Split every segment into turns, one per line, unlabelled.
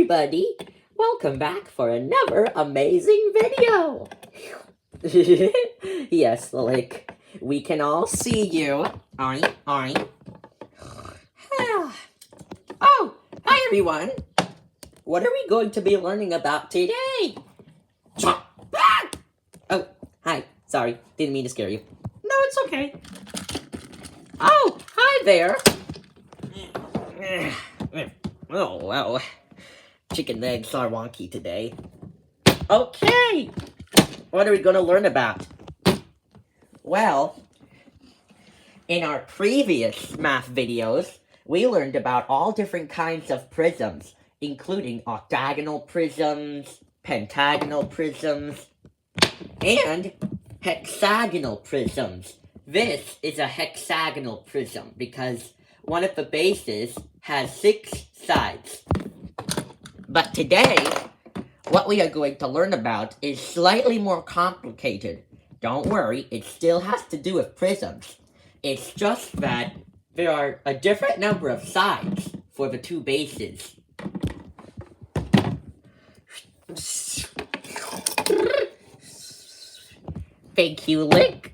everybody! Welcome back for another amazing video! Yes, Lick, we can all see you. Oh, hi everyone! What are we going to be learning about today? Oh, hi. Sorry, didn't mean to scare you. No, it's okay. Oh, hi there! Oh, well, chicken legs are wonky today. Okay, what are we going to learn about? Well, in our previous math videos, we learned about all different kinds of prisms, including octagonal prisms, pentagonal prisms, and hexagonal prisms. This is a hexagonal prism because one of the bases has 6 sides. But today, what we are going to learn about is slightly more complicated. Don't worry, it still has to do with prisms. It's just that there are a different number of sides for the 2 bases. Thank you, Lick.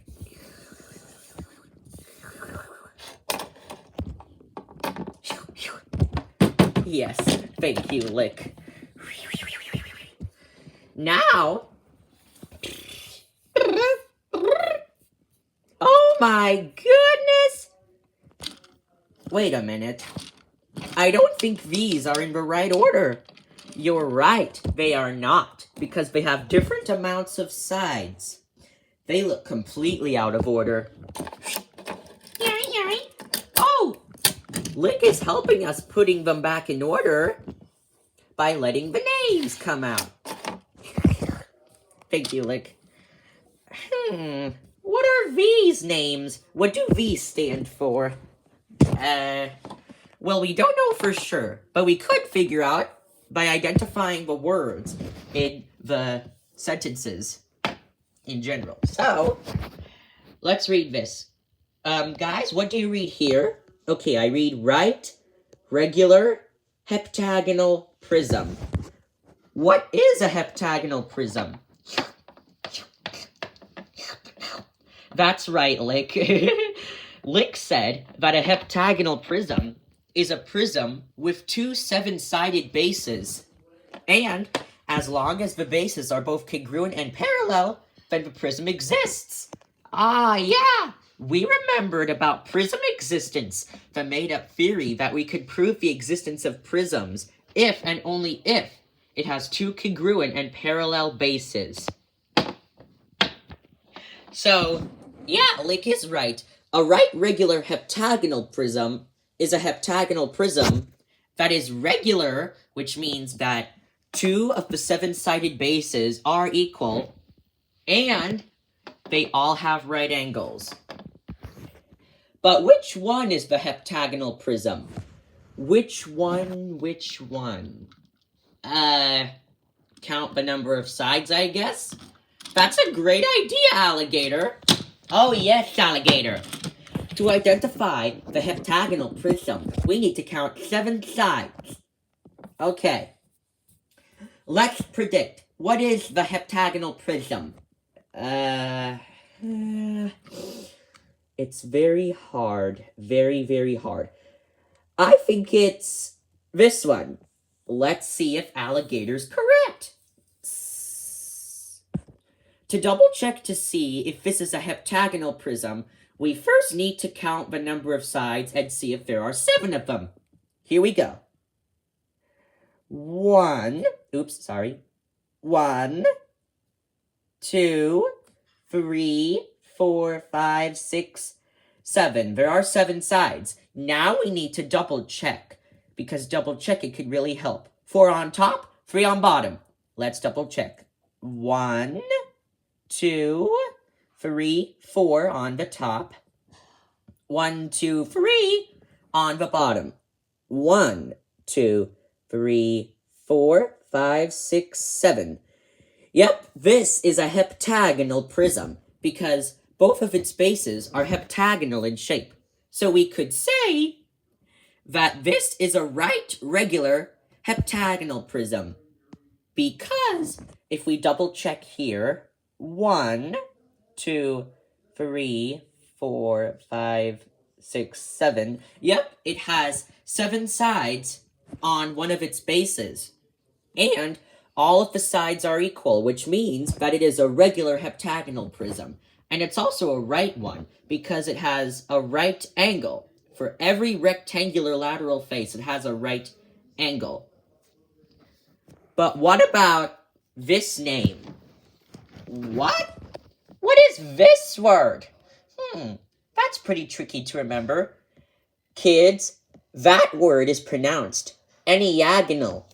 Yes, thank you, Lick. Now... Oh my goodness! Wait a minute. I don't think these are in the right order. You're right, they are not, because they have different amounts of sides. They look completely out of order. Oh! Lick is helping us putting them back in order by letting the names come out. Thank you, Lick. What are these names? What do these stand for? Well, we don't know for sure, but we could figure out by identifying the words in the sentences in general. So, let's read this. Guys, what do you read here? Okay, I read right, regular, heptagonal prism. What is a heptagonal prism? That's right, Lick. Lick said that a heptagonal prism is a prism with 2 7-sided bases. And as long as the bases are both congruent and parallel, then the prism exists. Ah, yeah! We remembered about prism existence, the made-up theory that we could prove the existence of prisms if and only if it has 2 congruent and parallel bases. So, yeah, Lick is right. A right regular heptagonal prism is a heptagonal prism that is regular, which means that 2 of the 7-sided bases are equal, and they all have right angles. But which one is the heptagonal prism? Which one? Count the number of sides, I guess? That's a great idea, Alligator. Oh yes, Alligator. To identify the heptagonal prism, we need to count 7 sides. Okay. Let's predict. What is the heptagonal prism? It's very hard. Very, very hard. I think it's this one. Let's see if Alligator's correct. To double check to see if this is a heptagonal prism, we first need to count the number of sides and see if there are 7 of them. Here we go. 1, 2, 3, 4, 5, 6, 7. There are 7 sides. Now we need to double check, because double checking could really help. 4 on top, 3 on bottom. Let's double check. 1, 2, 3, 4 on the top. 1, 2, 3 on the bottom. 1, 2, 3, 4, 5, 6, 7. Yep, this is a heptagonal prism because both of its bases are heptagonal in shape. So we could say that this is a right regular heptagonal prism. Because if we double check here, 1, 2, 3, 4, 5, 6, 7. Yep, it has 7 sides on one of its bases. And all of the sides are equal, which means that it is a regular heptagonal prism. And it's also a right one, because it has a right angle. For every rectangular lateral face, it has a right angle. But what about this name? What? What is this word? That's pretty tricky to remember. Kids, that word is pronounced enneagonal.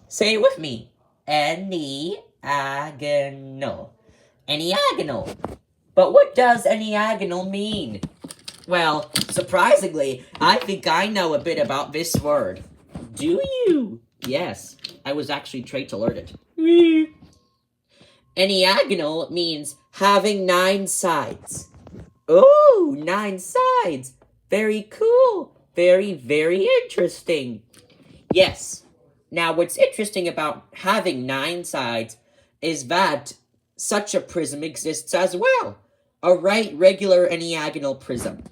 Say it with me. Enneagonal. Enneagonal. But what does enneagonal mean? Well, surprisingly, I think I know a bit about this word. Do you? Yes, I was actually trained to learn it. Enneagonal means having 9 sides. Oh, 9 sides. Very cool. Very, very interesting. Yes. Now, what's interesting about having 9 sides is that such a prism exists as well. A right regular enneagonal prism.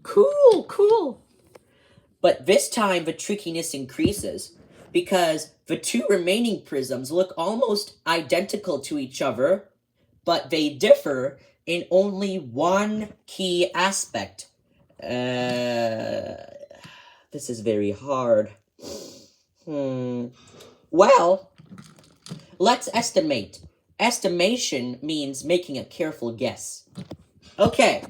Cool, cool. But this time the trickiness increases because the 2 remaining prisms look almost identical to each other, but they differ in only one key aspect. This is very hard. Well, let's estimate. Estimation means making a careful guess. Okay,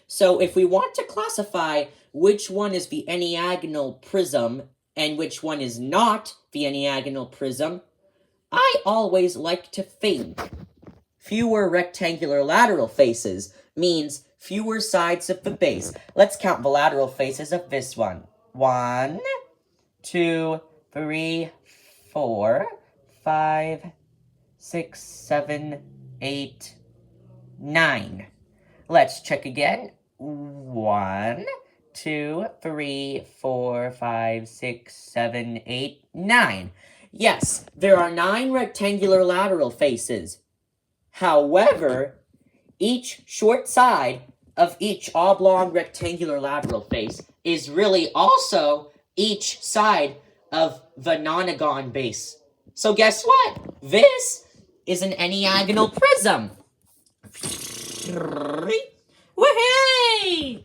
so if we want to classify which one is the enneagonal prism and which one is not the enneagonal prism, I always like to think fewer rectangular lateral faces means fewer sides of the base. Let's count the lateral faces of this one. 1, 2, 3, 4, 5, 6, 7, 8, 9. Let's check again. 1, 2, 3, 4, 5, 6, 7, 8, 9. Yes, there are 9 rectangular lateral faces. However, each short side of each oblong rectangular lateral face is really also each side of the nonagon base. So guess what? This is an enneagonal prism. Woohoo!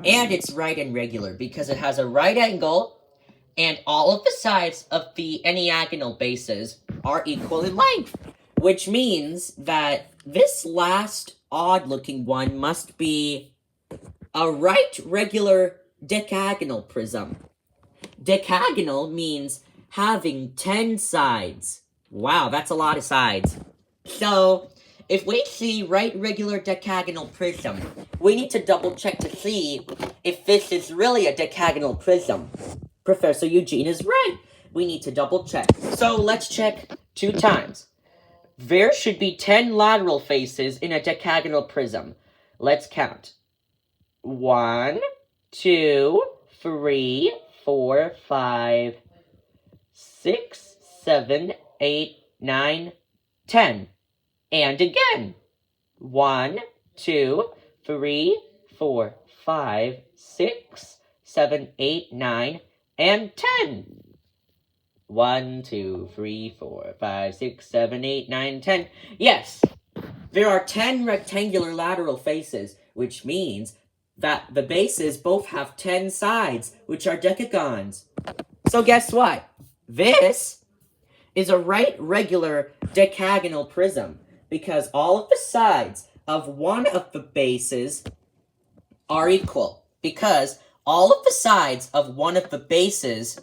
And it's right and regular because it has a right angle and all of the sides of the enneagonal bases are equal in length, which means that this last odd-looking one must be a right regular decagonal prism. Decagonal means having 10 sides. Wow, that's a lot of sides. So, if we see right regular decagonal prism, we need to double check to see if this is really a decagonal prism. Professor Eugene is right. We need to double check. So let's check 2 times. There should be 10 lateral faces in a decagonal prism. Let's count. 1, 2, 3, 4, 5, 6, 7, 8, 9, 10. And again. 1, 2, 3, 4, 5, 6, 7, 8, 9, and 10. 1, 2, 3, 4, 5, 6, 7, 8, 9, 10. Yes, there are 10 rectangular lateral faces, which means that the bases both have 10 sides, which are decagons. So guess what? This is a right regular decagonal prism because all of the sides of one of the bases are equal because all of the sides of one of the bases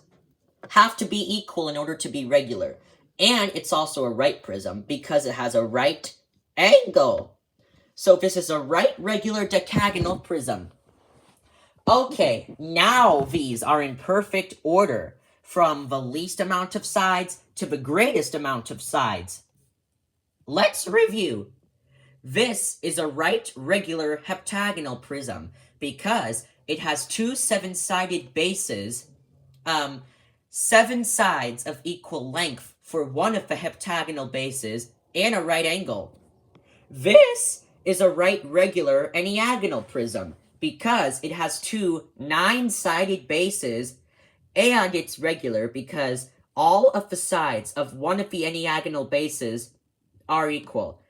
have to be equal in order to be regular. And it's also a right prism because it has a right angle. So this is a right regular decagonal prism. Okay, now these are in perfect order from the least amount of sides to the greatest amount of sides. Let's review. This is a right regular heptagonal prism because it has 2 7-sided bases 7 sides of equal length for one of the heptagonal bases and a right angle. This is a right regular enneagonal prism because it has 2 9-sided bases, and it's regular because all of the sides of one of the enneagonal bases are equal.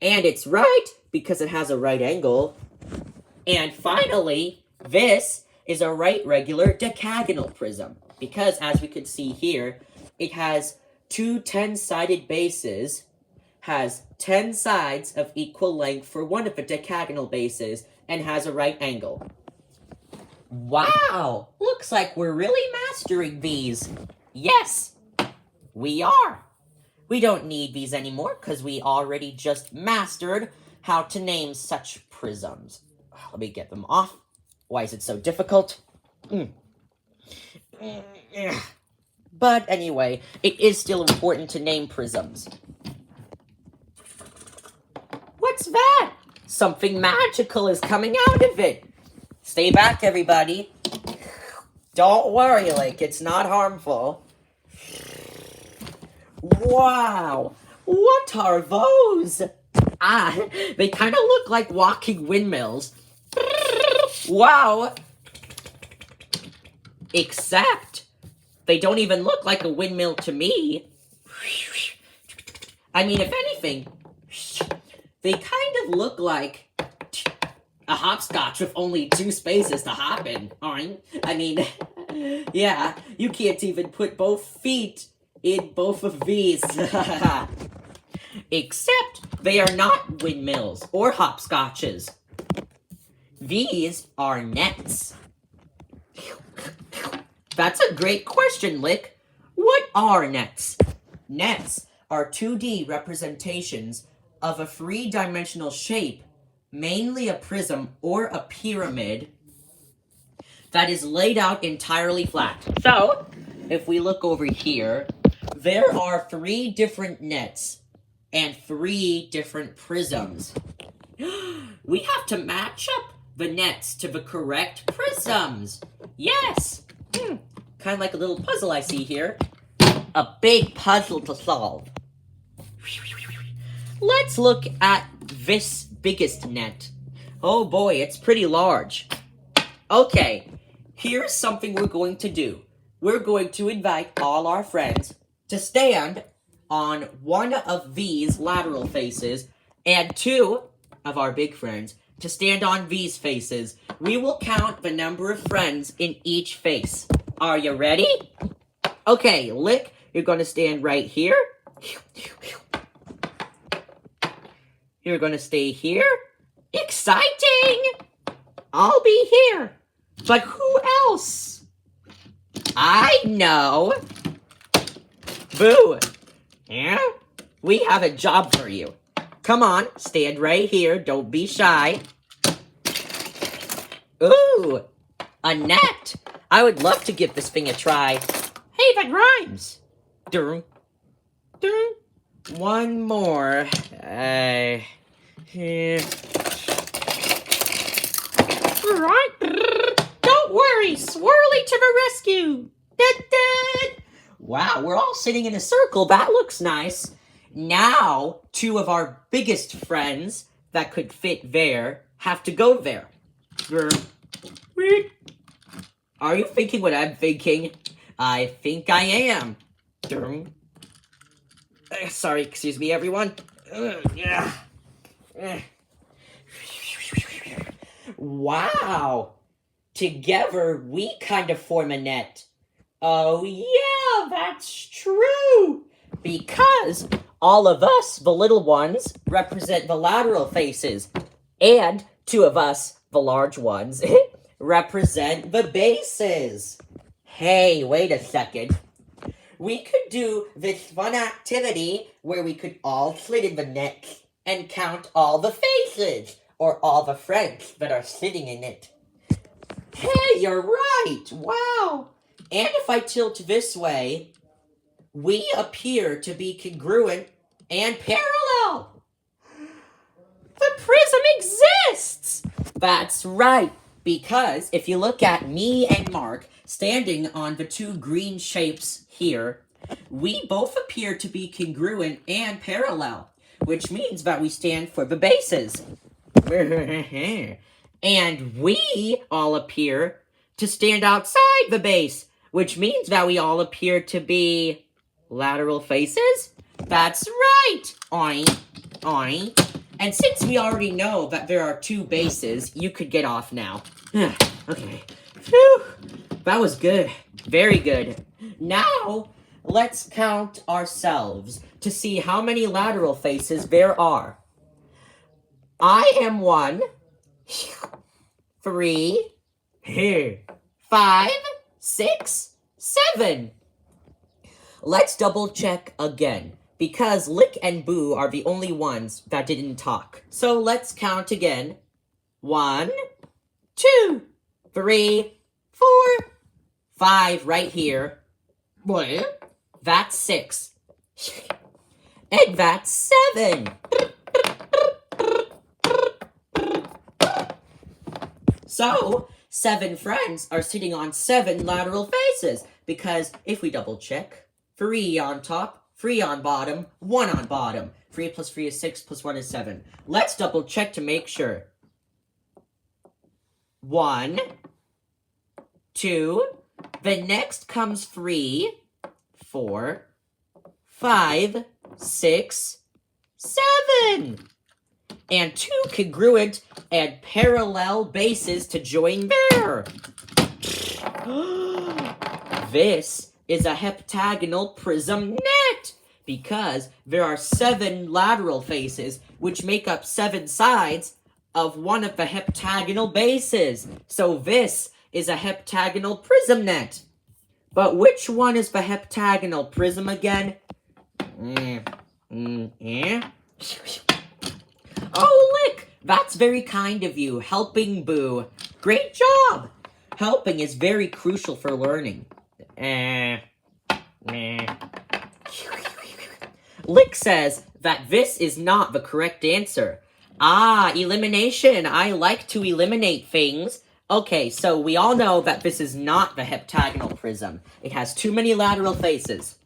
And it's right because it has a right angle. And finally, this is a right regular decagonal prism because, as we can see here, it has 2 10-sided bases, has 10 sides of equal length for one of the decagonal bases, and has a right angle. Wow! Looks like we're really mastering these. Yes, we are. We don't need these anymore because we already just mastered how to name such prisms. Let me get them off. Why is it so difficult? But anyway, it is still important to name prisms. What's that? Something magical is coming out of it. Stay back, everybody. Don't worry, like, it's not harmful. Wow, what are those? They kind of look like walking windmills. Wow. Except, they don't even look like a windmill to me. I mean, if anything, they kind of look like a hopscotch with only 2 spaces to hop in. I mean, yeah, you can't even put both feet in both of these. Except they are not windmills or hopscotches. These are nets. That's a great question, Lick. What are nets? Nets are 2D representations of a 3-dimensional shape, mainly a prism or a pyramid, that is laid out entirely flat. So, if we look over here, there are 3 different nets and 3 different prisms. We have to match up the nets to the correct prisms. Yes! Kind of like a little puzzle I see here. A big puzzle to solve. Let's look at this biggest net. Oh boy, it's pretty large. Okay, here's something we're going to do. We're going to invite all our friends to stand on one of these lateral faces and 2 of our big friends to stand on these faces. We will count the number of friends in each face. Are you ready? Okay, Lick, you're going to stand right here. You're going to stay here. Exciting! I'll be here. But who else? I know. Boo. Yeah? We have a job for you. Come on, stand right here. Don't be shy. Ooh, a net. I would love to give this thing a try. Hey, that rhymes. Dun, dun. One more. Here. Right. Don't worry, Swirly to the rescue. Wow, we're all sitting in a circle. That looks nice. Now, 2 of our biggest friends that could fit there have to go there. Are you thinking what I'm thinking? I think I am. Sorry, excuse me, everyone. Wow. Together, we kind of form a net. Oh, yeah, that's true. Because all of us, the little ones, represent the lateral faces. And 2 of us, the large ones, represent the bases. Hey, wait a second. We could do this fun activity where we could all sit in the net and count all the faces, or all the friends that are sitting in it. Hey, you're right! Wow! And if I tilt this way, we appear to be congruent and parallel. The prism exists! That's right, Because if you look at me and Mark standing on the two green shapes here, we both appear to be congruent and parallel, which means that we stand for the bases. And we all appear to stand outside the base, which means that we all appear to be lateral faces? That's right! Oink, oink. And since we already know that there are two bases, you could get off now. Okay. Phew. That was good. Very good. Now, let's count ourselves to see how many lateral faces there are. I am 1, 3, 5, 6, 7. Let's double check again, because Lick and Boo are the only ones that didn't talk. So let's count again. 1, 2, 3, 4, 5 right here. What? That's 6. And that's 7. So, 7 friends are sitting on 7 lateral faces, because if we double check, 3 on top, 3 on bottom, 1 on bottom. 3 plus 3 is 6, plus 1 is 7. Let's double check to make sure. 1, 2, the next comes 3, 4, 5, 6, 7. And 2 congruent and parallel bases to join there. This is a heptagonal prism net, because there are 7 lateral faces, which make up 7 sides of one of the heptagonal bases. So this is a heptagonal prism net. But which one is the heptagonal prism again? Oh, Lick! That's very kind of you, helping Boo. Great job! Helping is very crucial for learning. Lick says that this is not the correct answer. Ah, elimination. I like to eliminate things. Okay, so we all know that this is not the heptagonal prism. It has too many lateral faces.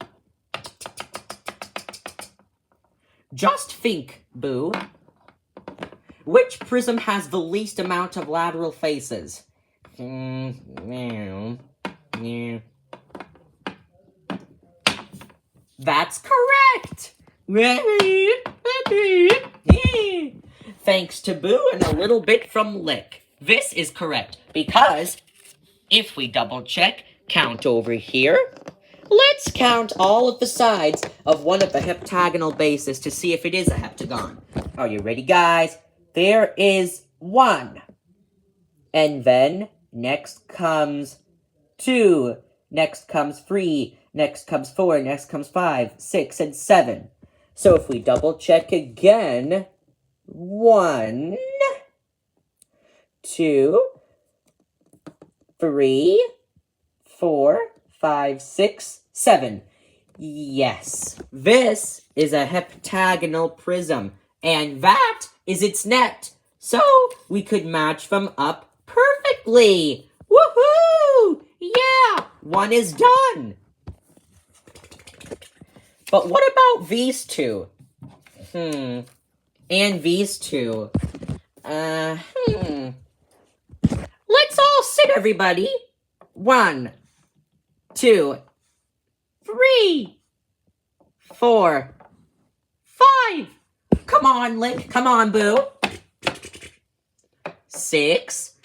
Just think, Boo. Which prism has the least amount of lateral faces? That's correct! Thanks to Boo and a little bit from Lick. This is correct, because if we double check, count over here, let's count all of the sides of one of the heptagonal bases to see if it is a heptagon. Are you ready, guys? There is 1. And then, next comes 2. Next comes 3. Next comes 4. Next comes 5, 6, and 7. So if we double check again, 1, 2, 3, 4, 5, 6, 7. Yes, this is a heptagonal prism, and that is its net. So we could match them up perfectly. Woohoo! Yeah, 1 is done. But what about these two? And these two. Let's all sit, everybody. 1, 2, 3, 4, 5. Come on, Link. Come on, Boo. 6,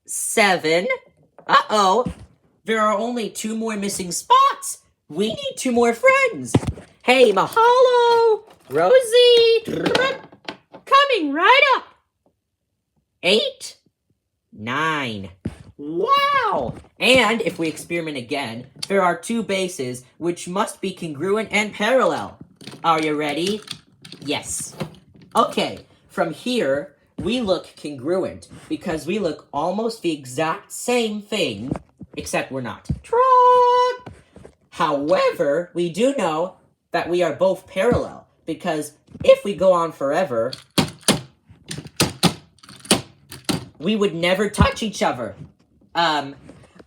7. Uh-oh. There are only 2 more missing spots. We need 2 more friends. Hey, Mahalo. Rosie. Coming right up. 8, 9. Wow! And if we experiment again, there are 2 bases which must be congruent and parallel. Are you ready? Yes. Okay, from here, we look congruent because we look almost the exact same thing, except we're not. Tron! However, we do know that we are both parallel, because if we go on forever, we would never touch each other.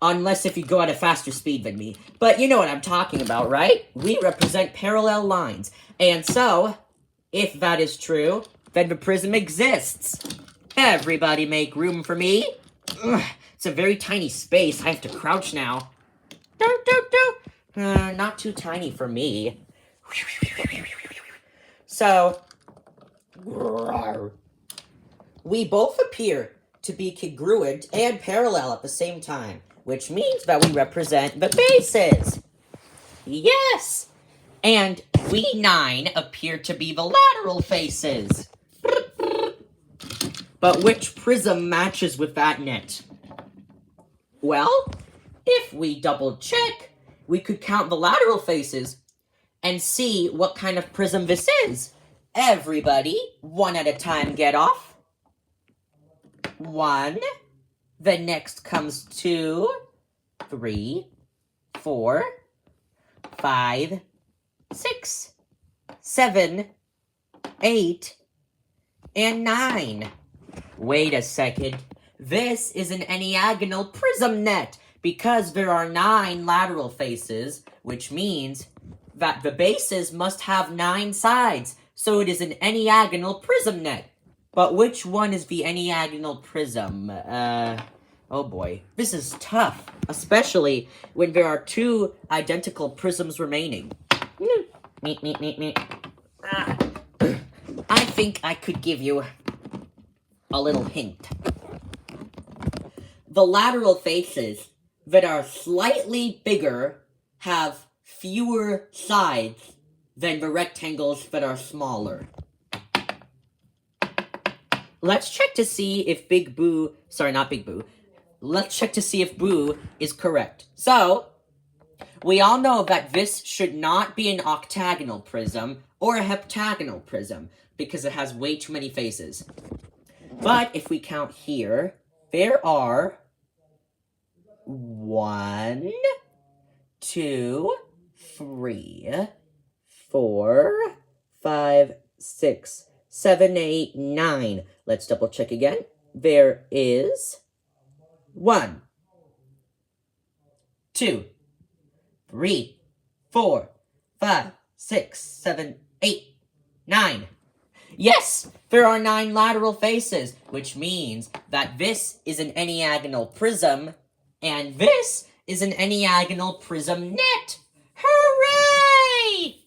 Unless if you go at a faster speed than me. But you know what I'm talking about, right? We represent parallel lines. And so, if that is true, then the prism exists. Everybody make room for me. Ugh, it's a very tiny space. I have to crouch now. Not too tiny for me. So, we both appear to be congruent and parallel at the same time, which means that we represent the bases. Yes! And we 9 appear to be the lateral faces. But which prism matches with that net? Well, if we double check, we could count the lateral faces and see what kind of prism this is. Everybody, one at a time, get off. 1. The next comes 2, 3, 4, 5, 6, 7, 8, and 9. Wait a second. This is an enneagonal prism net because there are 9 lateral faces, which means that the bases must have 9 sides. So it is an enneagonal prism net. But which one is the enneagonal prism? Oh boy. This is tough, especially when there are 2 identical prisms remaining. I think I could give you a little hint. The lateral faces that are slightly bigger have fewer sides than the rectangles that are smaller. Let's check to see if Let's check to see if Boo is correct. So, we all know that this should not be an octagonal prism or a heptagonal prism because it has way too many faces. But if we count here, there are 1, 2, 3, 4, 5, 6, 7, 8, 9. Let's double check again. There is 1, 2, 3, 4, 5, 6, 7, 8, 9. Yes, there are 9 lateral faces, which means that this is an enneagonal prism, and this is an enneagonal prism net. Hooray!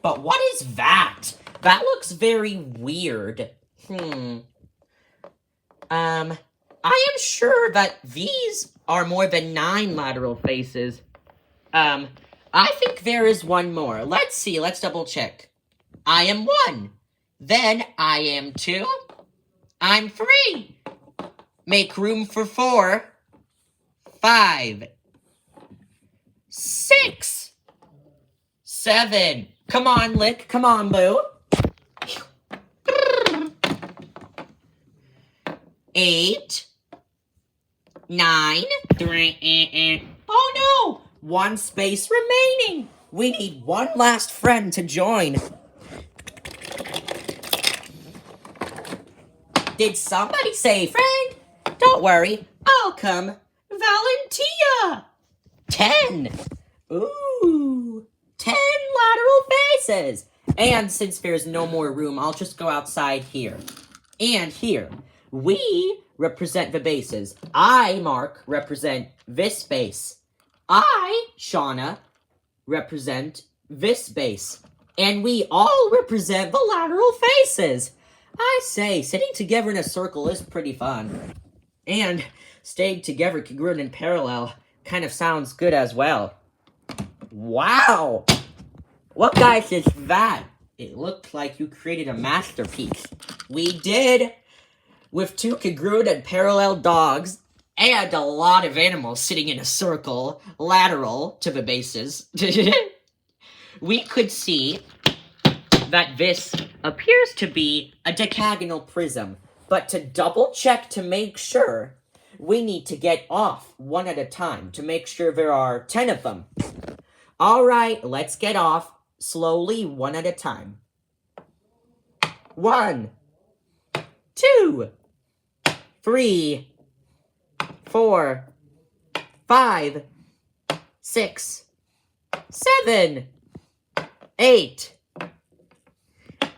But what is that? That looks very weird. I am sure that these are more than 9 lateral faces. I think there is one more. Let's see, let's double check. I am 1. Then I am 2. I'm 3. Make room for 4. 5. 6. 7. Come on, Lick. Come on, Boo. 8. 9. Oh no! 1 space remaining. We need one last friend to join. Did somebody say friend? Don't worry, I'll come. Valentia! 10. Ooh, 10 lateral faces. And since there's no more room, I'll just go outside here. And here. We represent the bases. I, Mark, represent this base. I, Shauna, represent this base. And we all represent the lateral faces. I say, sitting together in a circle is pretty fun. And staying together congruent and parallel kind of sounds good as well. Wow! What guys is that? It looked like you created a masterpiece. We did! With 2 congruent and parallel dogs, and a lot of animals sitting in a circle, lateral to the bases, we could see that this appears to be a decagonal prism. But to double check to make sure, we need to get off one at a time to make sure there are 10 of them. Alright, let's get off slowly one at a time. 1, 2, 3, 4, 5, 6, 7, 8,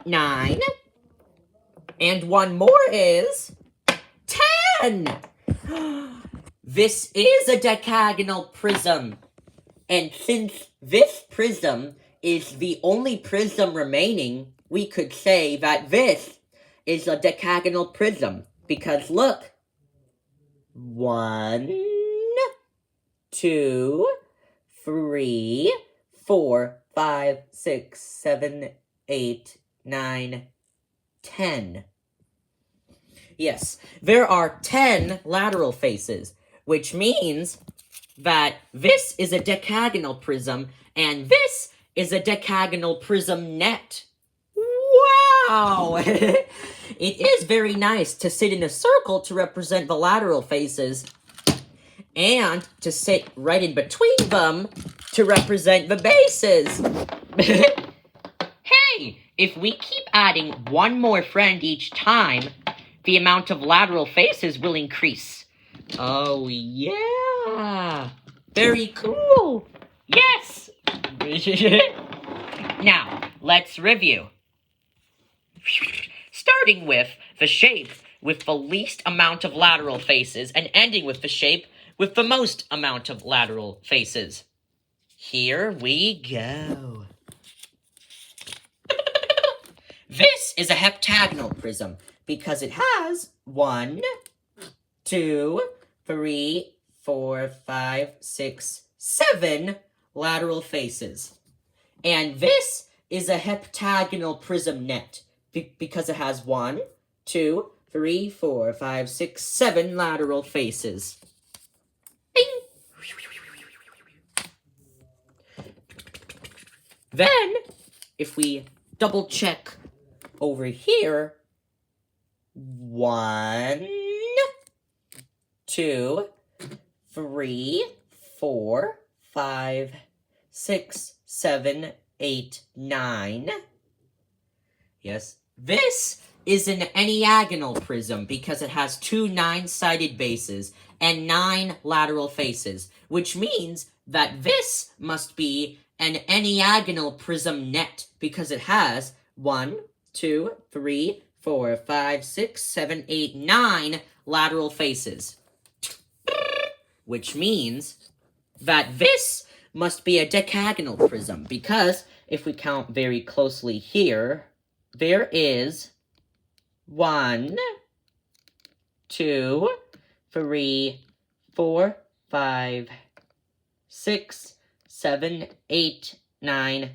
9, and one more is 10. This is a decagonal prism. And since this prism is the only prism remaining, we could say that this is a decagonal prism. Because look, 1, 2, 3, 4, 5, 6, 7, 8, 9, 10. Yes, there are 10 lateral faces, which means that this is a decagonal prism, and this is a decagonal prism net. Wow! It is very nice to sit in a circle to represent the lateral faces, and to sit right in between them to represent the bases. Hey, if we keep adding one more friend each time, the amount of lateral faces will increase. Oh, yeah. Very cool. Yes. Now, let's review. Starting with the shape with the least amount of lateral faces and ending with the shape with the most amount of lateral faces. Here we go. This is a heptagonal prism because it has 1, 2, 3, 4, 5, 6, 7 lateral faces. And this is a heptagonal prism net because it has 1, 2, 3, 4, 5, 6, 7 lateral faces. Bing! Then, if we double check over here, 1, 2, 3, 4, 5, 6, 7, 8, 9. Yes, this is an enneagonal prism because it has 2 9-sided bases and 9 lateral faces, which means that this must be an enneagonal prism net because it has 1, 2, 3, 4, 5, 6, 7, 8, 9 lateral faces. Which means that this must be a decagonal prism because if we count very closely here, there is 1, 2, 3, 4, 5, 6, 7, 8, 9,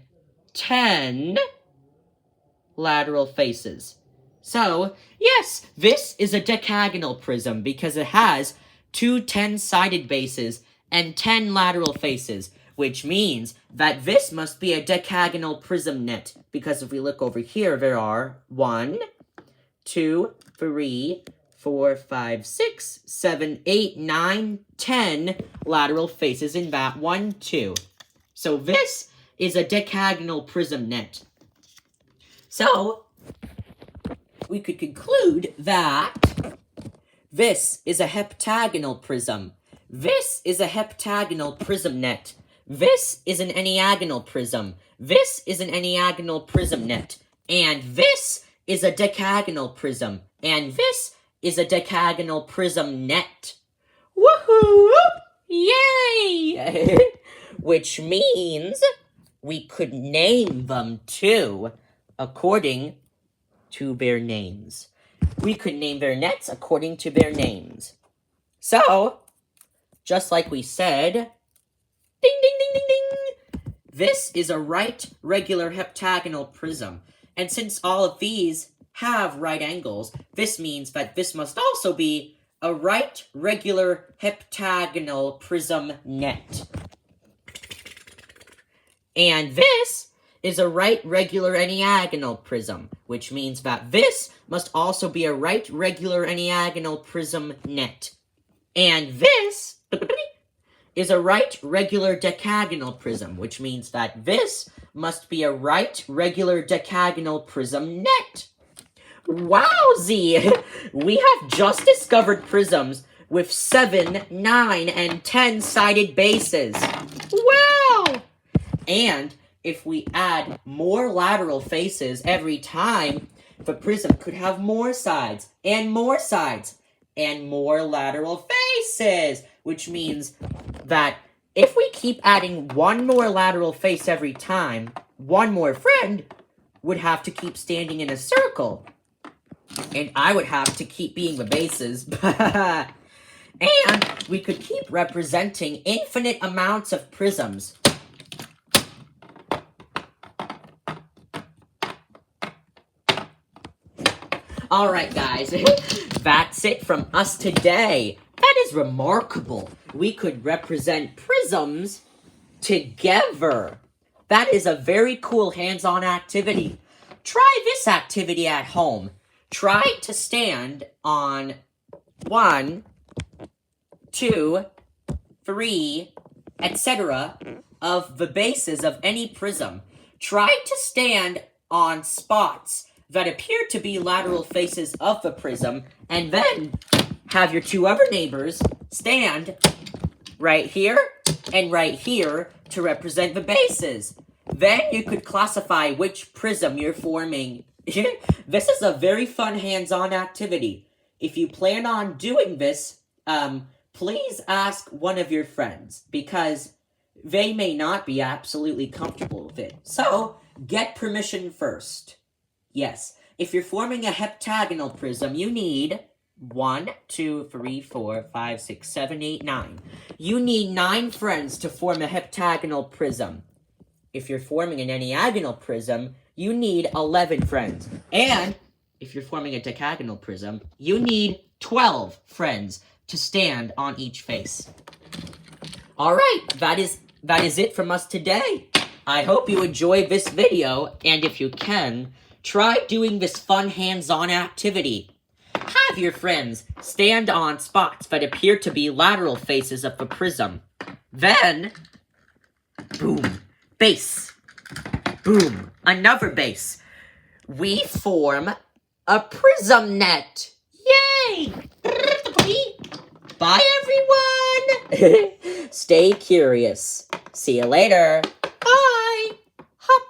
10 lateral faces. So, yes, this is a decagonal prism because it has 2 10-sided bases and 10 lateral faces, which means that this must be a decagonal prism net because if we look over here, there are 1, 2, 3, 4, 5, 6, 7, 8, 9, 10 lateral faces in that one too. So this is a decagonal prism net. So, we could conclude that this is a heptagonal prism. This is a heptagonal prism net. This is an enneagonal prism. This is an enneagonal prism net. And this is a decagonal prism. And this is a decagonal prism net. Woohoo! Yay! Which means we could name them too, according to their names. We could name their nets according to their names. So, just like we said, ding, ding, ding, ding, ding, this is a right regular heptagonal prism. And since all of these have right angles, this means that this must also be a right regular heptagonal prism net. And this is a right regular enneagonal prism, which means that this must also be a right regular enneagonal prism net. And this is a right regular decagonal prism, which means that this must be a right regular decagonal prism net. Wowzy! We have just discovered prisms with 7, 9, and 10-sided bases. Wow! And if we add more lateral faces every time, the prism could have more sides, and more sides, and more lateral faces, which means that if we keep adding one more lateral face every time, one more friend would have to keep standing in a circle. And I would have to keep being the bases. And we could keep representing infinite amounts of prisms. Alright guys, that's it from us today. That is remarkable. We could represent prisms together. That is a very cool hands-on activity. Try this activity at home. Try to stand on 1, 2, 3, etc. of the bases of any prism. Try to stand on spots that appear to be lateral faces of the prism, and then have your two other neighbors stand right here and right here to represent the bases. Then you could classify which prism you're forming. This is a very fun hands-on activity. If you plan on doing this, please ask one of your friends, because they may not be absolutely comfortable with it. So, get permission first. Yes, if you're forming a heptagonal prism, you need 1, 2, 3, 4, 5, 6, 7, 8, 9. You need 9 friends to form a heptagonal prism. If you're forming an enneagonal prism, you need 11 friends. And if you're forming a decagonal prism, you need 12 friends to stand on each face. Alright, that is it from us today. I hope you enjoyed this video, and if you can, try doing this fun hands-on activity. Have your friends stand on spots that appear to be lateral faces of the prism. Then, boom, base. Boom, another base. We form a prism net. Yay! Bye, everyone! Stay curious. See you later. Bye! Hop.